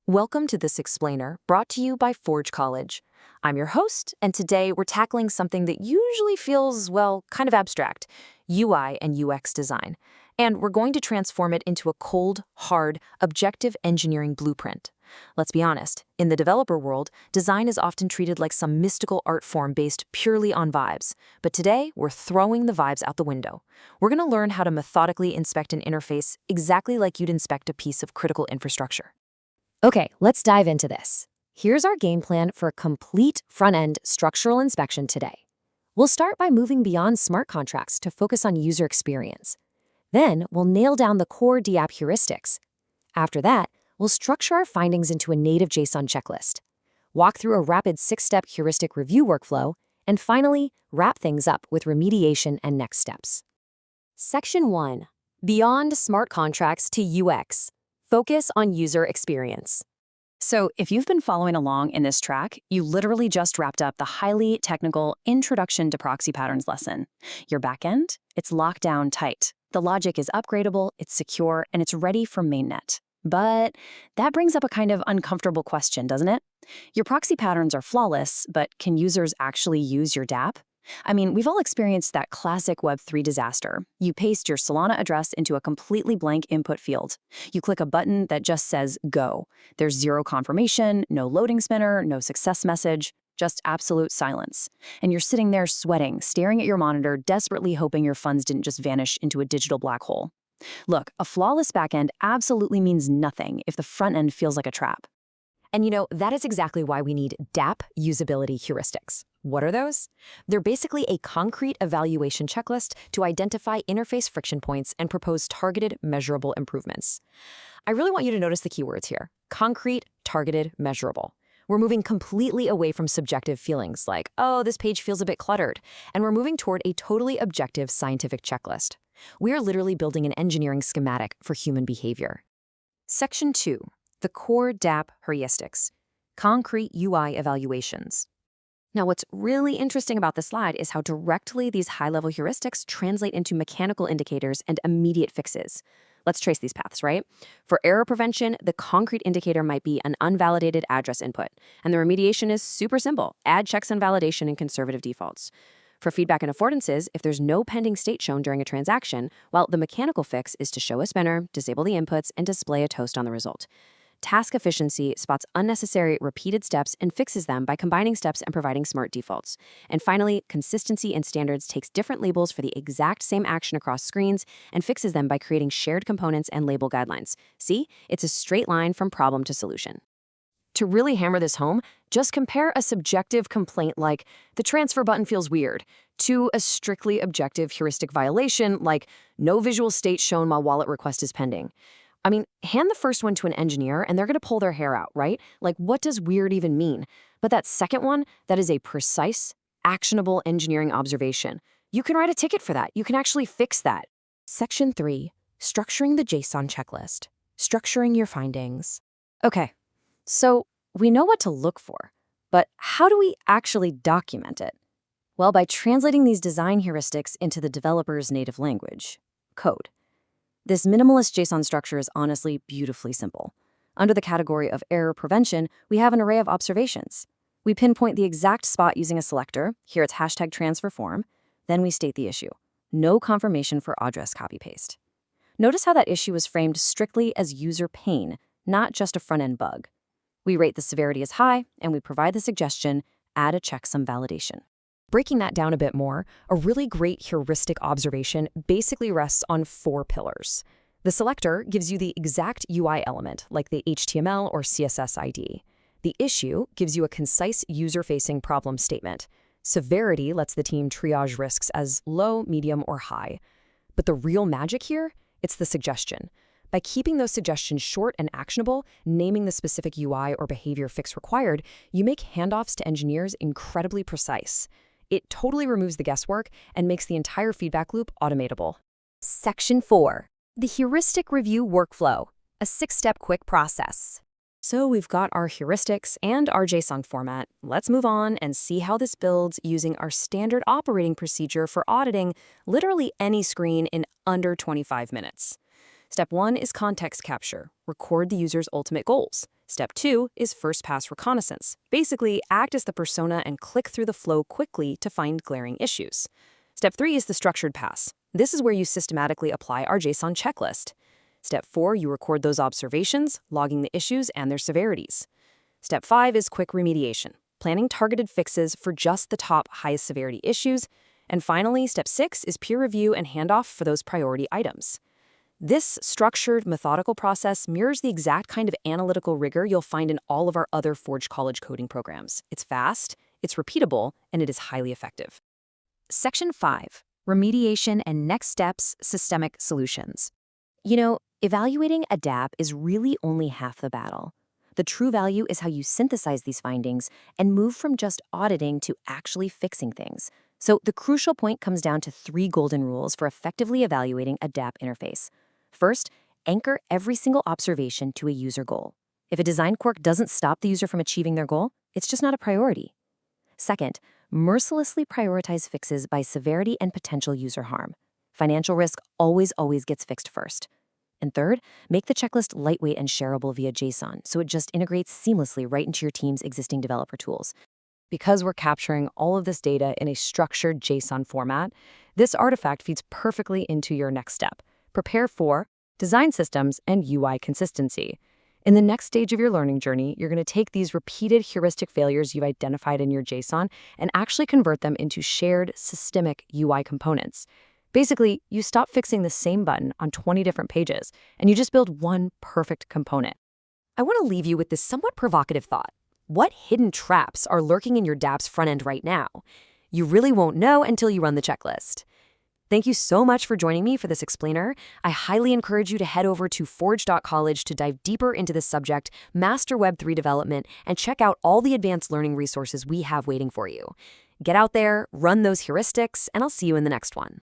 Welcome to this explainer brought to you by Forge College. I'm your host, and today we're tackling something that usually feels, well, kind of abstract, UI and UX design. And we're going to transform it into a cold, hard, objective engineering blueprint. Let's be honest, in the developer world, design is often treated like some mystical art form based purely on vibes. But today, we're throwing the vibes out the window. We're going to learn how to methodically inspect an interface exactly like you'd inspect a piece of critical infrastructure. Okay, let's dive into this. Here's our game plan for a complete front-end structural inspection today. We'll start by moving beyond smart contracts to focus on user experience. Then we'll nail down the core dapp heuristics. After that, we'll structure our findings into a native JSON checklist, walk through a rapid 6-step heuristic review workflow, and finally, wrap things up with remediation and next steps. Section 1. Beyond smart contracts to UX. Focus on user experience. So if you've been following along in this track, you literally just wrapped up the highly technical Introduction to Proxy Patterns lesson. Your backend, it's locked down tight. The logic is upgradable, it's secure, and it's ready for mainnet. But that brings up a kind of uncomfortable question, doesn't it? Your proxy patterns are flawless, but can users actually use your dapp? I mean, we've all experienced that classic Web3 disaster. You paste your Solana address into a completely blank input field. You click a button that just says Go. There's zero confirmation, no loading spinner, no success message, just absolute silence. And you're sitting there sweating, staring at your monitor, desperately hoping your funds didn't just vanish into a digital black hole. Look, a flawless backend absolutely means nothing if the front end feels like a trap. And that is exactly why we need dapp-usability heuristics. What are those? They're basically a concrete evaluation checklist to identify interface friction points and propose targeted, measurable improvements. I really want you to notice the keywords here: concrete, targeted, measurable. We're moving completely away from subjective feelings like, oh, this page feels a bit cluttered, and we're moving toward a totally objective scientific checklist. We are literally building an engineering schematic for human behavior. Section 2. The core dapp heuristics, concrete UI evaluations. Now, what's really interesting about this slide is how directly these high-level heuristics translate into mechanical indicators and immediate fixes. Let's trace these paths, right? For error prevention, the concrete indicator might be an unvalidated address input, and the remediation is super simple: add checksum validation and conservative defaults. For feedback and affordances, if there's no pending state shown during a transaction, well, the mechanical fix is to show a spinner, disable the inputs, and display a toast on the result. Task efficiency spots unnecessary repeated steps and fixes them by combining steps and providing smart defaults. And finally, consistency and standards takes different labels for the exact same action across screens and fixes them by creating shared components and label guidelines. See, it's a straight line from problem to solution. To really hammer this home, just compare a subjective complaint like, the transfer button feels weird, to a strictly objective heuristic violation like, no visual state shown while wallet request is pending. I mean, hand the first one to an engineer and they're going to pull their hair out, right? Like, what does weird even mean? But that second one, that is a precise, actionable engineering observation. You can write a ticket for that. You can actually fix that. Section 3, structuring the JSON checklist, structuring your findings. Okay, so we know what to look for, but how do we actually document it? Well, by translating these design heuristics into the developer's native language, code. This minimalist JSON structure is honestly beautifully simple. Under the category of error prevention, we have an array of observations. We pinpoint the exact spot using a selector, here it's hashtag transfer form, then we state the issue. No confirmation for address copy-paste. Notice how that issue is framed strictly as user pain, not just a front-end bug. We rate the severity as high, and we provide the suggestion, add a checksum validation. Breaking that down a bit more, a really great heuristic observation basically rests on 4 pillars. The selector gives you the exact UI element, like the HTML or CSS ID. The issue gives you a concise user-facing problem statement. Severity lets the team triage risks as low, medium, or high. But the real magic here, it's the suggestion. By keeping those suggestions short and actionable, naming the specific UI or behavior fix required, you make handoffs to engineers incredibly precise. It totally removes the guesswork and makes the entire feedback loop automatable. Section 4. The heuristic review workflow, a 6-step quick process. So we've got our heuristics and our JSON format. Let's move on and see how this builds using our standard operating procedure for auditing literally any screen in under 25 minutes. Step 1 is context capture. Record the user's ultimate goals. Step 2 is first-pass reconnaissance. Basically, act as the persona and click through the flow quickly to find glaring issues. Step 3 is the structured pass. This is where you systematically apply our JSON checklist. Step 4, you record those observations, logging the issues and their severities. Step 5 is quick remediation, planning targeted fixes for just the top highest severity issues. And finally, Step 6 is peer review and handoff for those priority items. This structured, methodical process mirrors the exact kind of analytical rigor you'll find in all of our other Forge College coding programs. It's fast, it's repeatable, and it is highly effective. Section 5, Remediation and Next Steps, Systemic Solutions. Evaluating a dapp is really only half the battle. The true value is how you synthesize these findings and move from just auditing to actually fixing things. So the crucial point comes down to 3 golden rules for effectively evaluating a dapp interface. First, anchor every single observation to a user goal. If a design quirk doesn't stop the user from achieving their goal, it's just not a priority. Second, mercilessly prioritize fixes by severity and potential user harm. Financial risk always gets fixed first. And third, make the checklist lightweight and shareable via JSON so it just integrates seamlessly right into your team's existing developer tools. Because we're capturing all of this data in a structured JSON format, this artifact feeds perfectly into your next step. Prepare for design systems and UI consistency. In the next stage of your learning journey, you're going to take these repeated heuristic failures you've identified in your JSON and actually convert them into shared systemic UI components. Basically, you stop fixing the same button on 20 different pages, and you just build one perfect component. I want to leave you with this somewhat provocative thought. What hidden traps are lurking in your dapp's front end right now? You really won't know until you run the checklist. Thank you so much for joining me for this explainer. I highly encourage you to head over to forge.college to dive deeper into this subject, master Web3 development, and check out all the advanced learning resources we have waiting for you. Get out there, run those heuristics, and I'll see you in the next one.